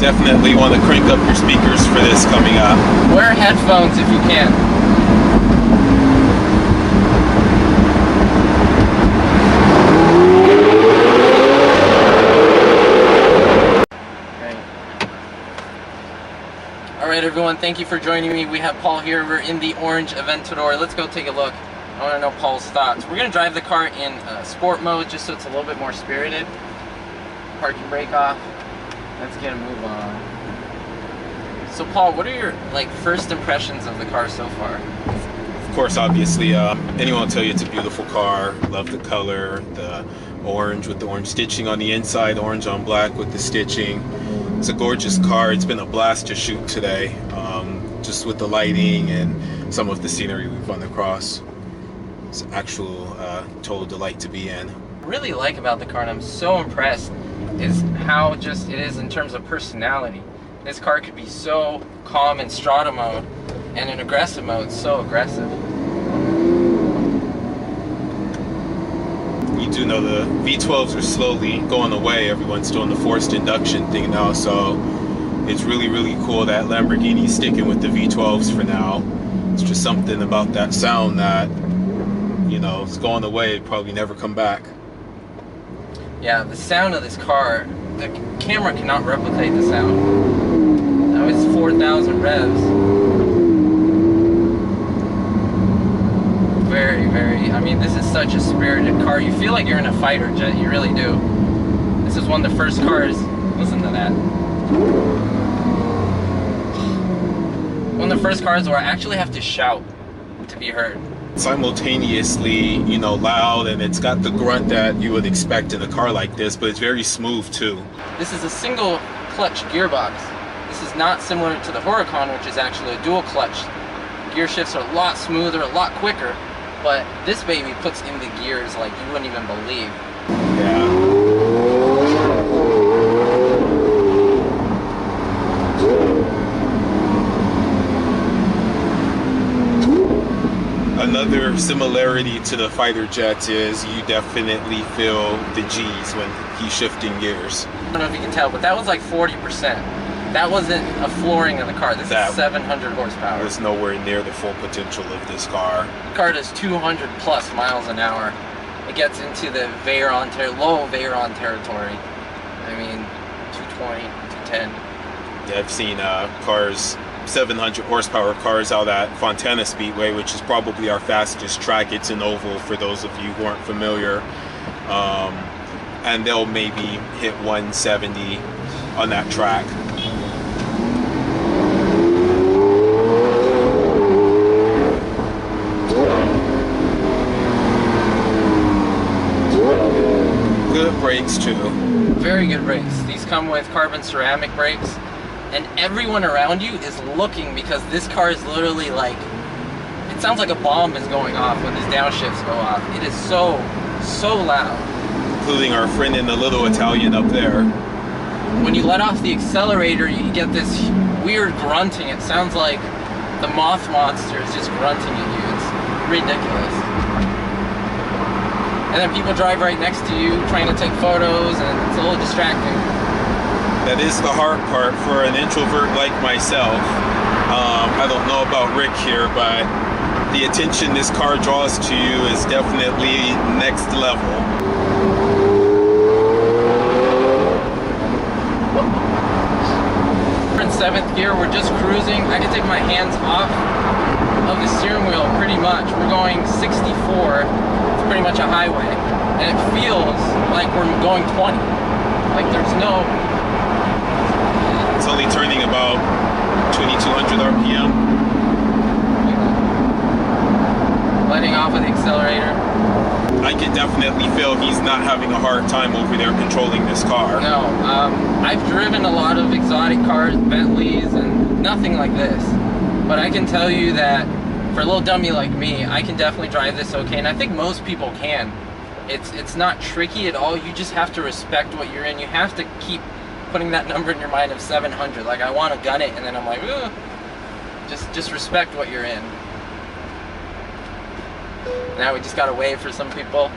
Definitely want to crank up your speakers for this coming up. Wear headphones if you can. Alright everyone, thank you for joining me. We have Paul here. We're in the orange Aventador. Let's go take a look. I want to know Paul's thoughts. We're going to drive the car in sport mode just so it's a little bit more spirited. Parking brake off. Let's get a move on. So Paul, what are your first impressions of the car so far? Of course, obviously, anyone will tell you it's a beautiful car. Love the color, the orange with the orange stitching on the inside, orange on black with the stitching. It's a gorgeous car. It's been a blast to shoot today, just with the lighting and some of the scenery we've run across. It's an actual total delight to be in. What I really like about the car, and I'm so impressed, is how just it is in terms of personality. This car could be so calm in strata mode, and in aggressive mode, so aggressive. You do know the V12s are slowly going away. Everyone's doing the forced induction thing now, so it's really, really cool that Lamborghini's sticking with the V12s for now. It's just something about that sound that, you know, it's going away, it'll probably never come back. Yeah, the sound of this car, the camera cannot replicate the sound. Now it's 4,000 revs. Very, I mean, this is such a spirited car. You feel like you're in a fighter jet, you really do. This is one of the first cars, listen to that. One of the first cars where I actually have to shout to be heard. Simultaneously, you know, loud, and it's got the grunt that you would expect in a car like this, but it's very smooth too. This is a single clutch gearbox. This is not similar to the Huracan, which is actually a dual clutch. Gear shifts are a lot smoother, a lot quicker, but this baby puts in the gears like you wouldn't even believe. Yeah. Another similarity to the fighter jets is you definitely feel the G's when he's shifting gears. I don't know if you can tell, but that was like 40%. That wasn't a flooring of the car. This is 700 horsepower. It's nowhere near the full potential of this car. The car does 200 plus miles an hour. It gets into the low Veyron territory. I mean, 220, 210. Yeah, I've seen cars, 700 horsepower cars out at Fontana Speedway, which is probably our fastest track. It's an oval for those of you who aren't familiar. And they'll maybe hit 170 on that track. Good brakes too. Very good brakes. These come with carbon ceramic brakes, and everyone around you is looking because this car is literally like, it sounds like a bomb is going off when these downshifts go off. It is so loud. Including our friend in the little Italian up there. When you let off the accelerator, you get this weird grunting. It sounds like the moth monster is just grunting at you. It's ridiculous. And then people drive right next to you trying to take photos, and it's a little distracting. That is the hard part for an introvert like myself. I don't know about Rick here, but the attention this car draws to you is definitely next level. We're in 7th gear, we're just cruising. I can take my hands off of the steering wheel pretty much. We're going 64. Pretty much a highway, and it feels like we're going 20. Like there's no... It's only turning about 2200 RPM. Letting off of the accelerator. I can definitely feel he's not having a hard time over there controlling this car. No, I've driven a lot of exotic cars, Bentleys, and nothing like this. But I can tell you that for a little dummy like me, I can definitely drive this okay, and I think most people can. It's not tricky at all. You just have to respect what you're in. You have to keep putting that number in your mind of 700. Like, I want to gun it, and then I'm like, ugh. Just respect what you're in. Now we just gotta wave for some people.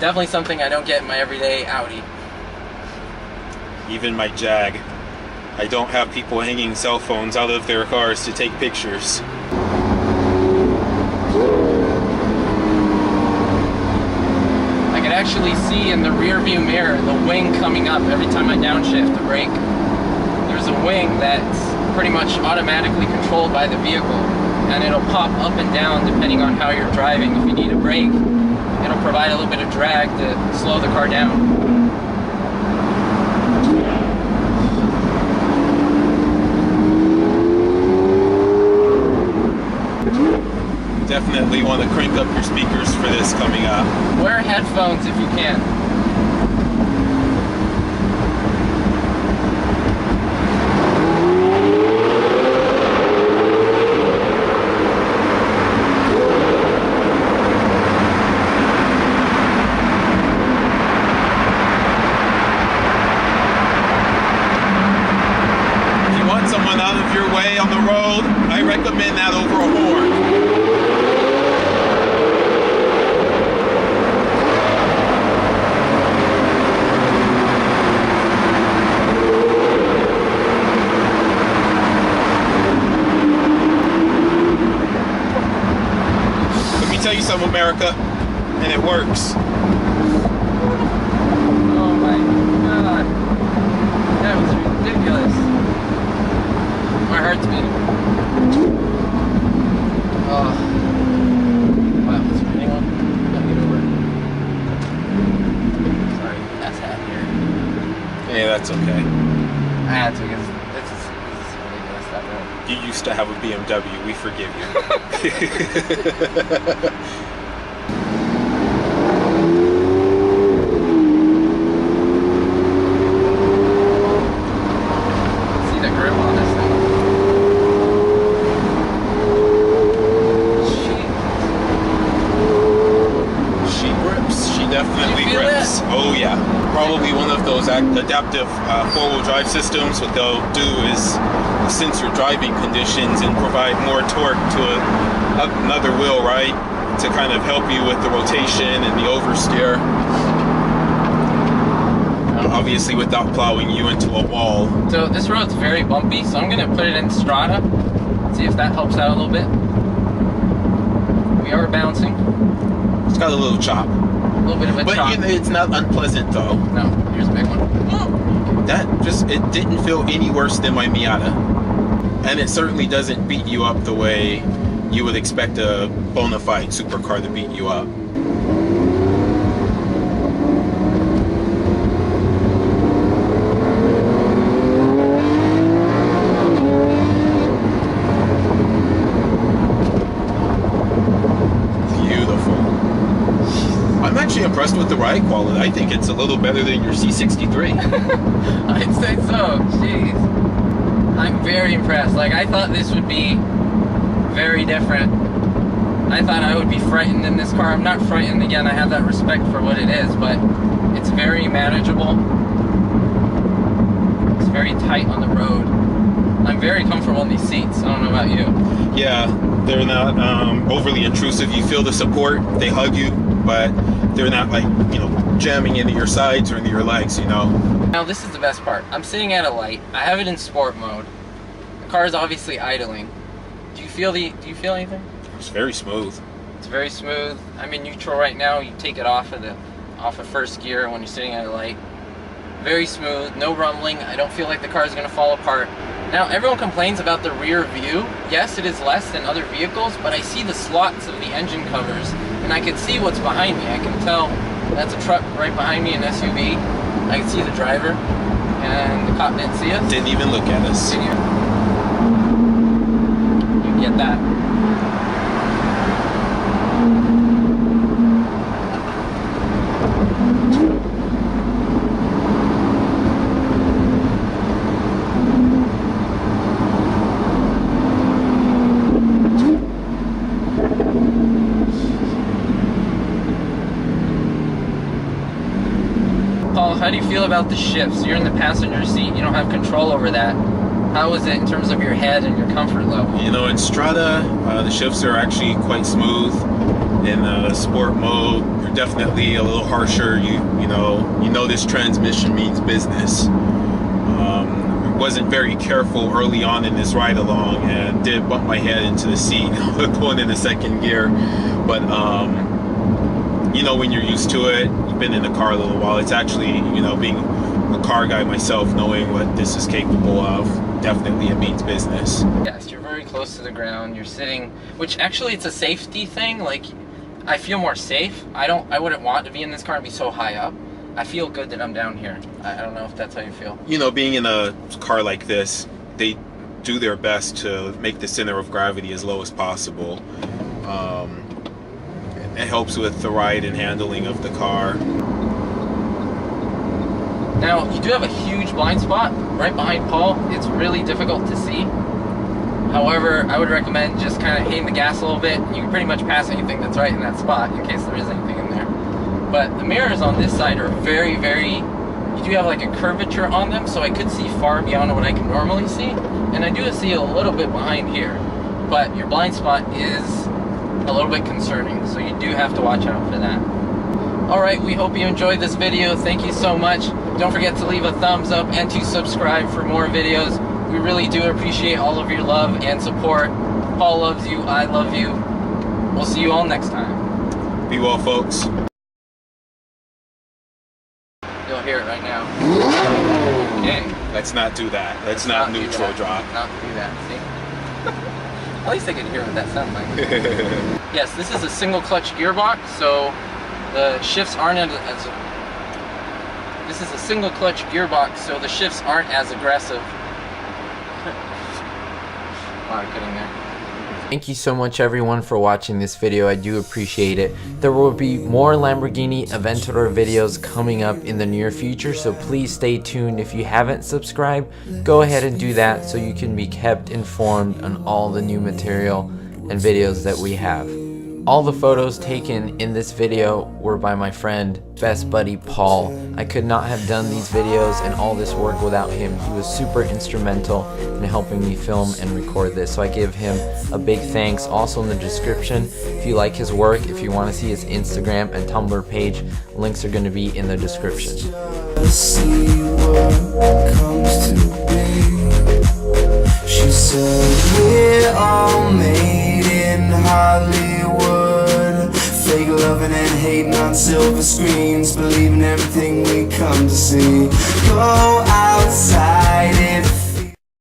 Definitely something I don't get in my everyday Audi. even my Jag. I don't have people hanging cell phones out of their cars to take pictures. I could actually see in the rear view mirror the wing coming up every time I downshift the brake. There's a wing that's pretty much automatically controlled by the vehicle, and it'll pop up and down depending on how you're driving. If you need a brake, it'll provide a little bit of drag to slow the car down. Definitely want to crank up your speakers for this coming up. Wear headphones if you can. If you want someone out of your way on the road, I recommend that over a horn. Tell you some, America, and it works. Oh my god, that was ridiculous. My heart's beating. Oh, wow, it's raining on. Gotta get over it. Sorry, that's happier. Yeah, that's okay. I had to because this is ridiculous. That road. You used to have a BMW. We forgive you. See the grip on this thing. She grips. She definitely You feel grips. it? Oh yeah. Probably one of those adaptive four-wheel drive systems. What they'll do is sense your driving conditions and provide more torque to another wheel, right? To kind of help you with the rotation and the oversteer. Obviously without plowing you into a wall. So this road's very bumpy, so I'm gonna put it in Strata. See if that helps out a little bit. We are bouncing. It's got a little chop. A little bit of a But chop. you know, it's not unpleasant though. No, here's a big one. It didn't feel any worse than my Miata. And it certainly doesn't beat you up the way you would expect a bona fide supercar to beat you up. Beautiful. I'm actually impressed with the ride quality. I think it's a little better than your C63. I'd say so. Jeez. I'm very impressed. Like, I thought this would be very different. I thought I would be frightened in this car. I'm not frightened. Again, I have that respect for what it is, but it's very manageable. It's very tight on the road. I'm very comfortable in these seats. I don't know about you. Yeah, they're not overly intrusive. You feel the support. They hug you, but they're not like, you know, jamming into your sides or into your legs, you know. Now this is the best part. I'm sitting at a light. I have it in sport mode. The car is obviously idling. Do you feel anything? It's very smooth. It's very smooth. I'm in neutral right now. You take it off of first gear when you're sitting at a light. Very smooth, no rumbling. I don't feel like the car is gonna fall apart. Now everyone complains about the rear view. Yes, it is less than other vehicles, but I see the slots of the engine covers and I can see what's behind me. I can tell that's a truck right behind me, an SUV. I can see the driver, and the cop didn't see us. Didn't even look at us. Did you? You get that. Paul, how do you feel about the shifts? You're in the passenger seat. You don't have control over that. How is it in terms of your head and your comfort level? You know, in Strata, the shifts are actually quite smooth. In sport mode, you're definitely a little harsher. You know this transmission means business. wasn't very careful early on in this ride along and did bump my head into the seat going into second gear. But you know, when you're used to it, you've been in the car a little while, it's actually, you know, being a car guy myself, knowing what this is capable of, definitely it means business. Yes, you're very close to the ground. You're sitting, which actually it's a safety thing. Like, I feel more safe. I wouldn't want to be in this car and be so high up. I feel good that I'm down here. I don't know if that's how you feel. You know, being in a car like this, they do their best to make the center of gravity as low as possible. It helps with the ride and handling of the car. Now, you do have a huge blind spot right behind Paul. It's really difficult to see. However, I would recommend just kind of hitting the gas a little bit. You can pretty much pass anything that's right in that spot in case there is anything in there. But the mirrors on this side are very, very, you do have like a curvature on them, so I could see far beyond what I can normally see. And I do see a little bit behind here. But your blind spot is a little bit concerning, so you do have to watch out for that. Alright, we hope you enjoyed this video. Thank you so much. Don't forget to leave a thumbs up and to subscribe for more videos. We really do appreciate all of your love and support. Paul loves you, I love you. We'll see you all next time. Be well, folks. You'll hear it right now. Okay. Let's not do that. Let's not neutral drop. Not do that, see? At least they can hear what that sounds like. Yes, this is a single clutch gearbox, so the shifts aren't as... This is a single clutch gearbox, so the shifts aren't as aggressive. A lot of cutting there. Thank you so much everyone for watching this video. I do appreciate it. There will be more Lamborghini Aventador videos coming up in the near future, so please stay tuned. If you haven't subscribed, go ahead and do that so you can be kept informed on all the new material and videos that we have. All the photos taken in this video were by my friend, best buddy Paul. I could not have done these videos and all this work without him. He was super instrumental in helping me film and record this, so I give him a big thanks. Also in the description, if you like his work, if you want to see his Instagram and Tumblr page, links are going to be in the description. See what comes to be. She said we're all made in Hollywood, fake loving and hating on silver screens, believing everything we come to see. Go outside.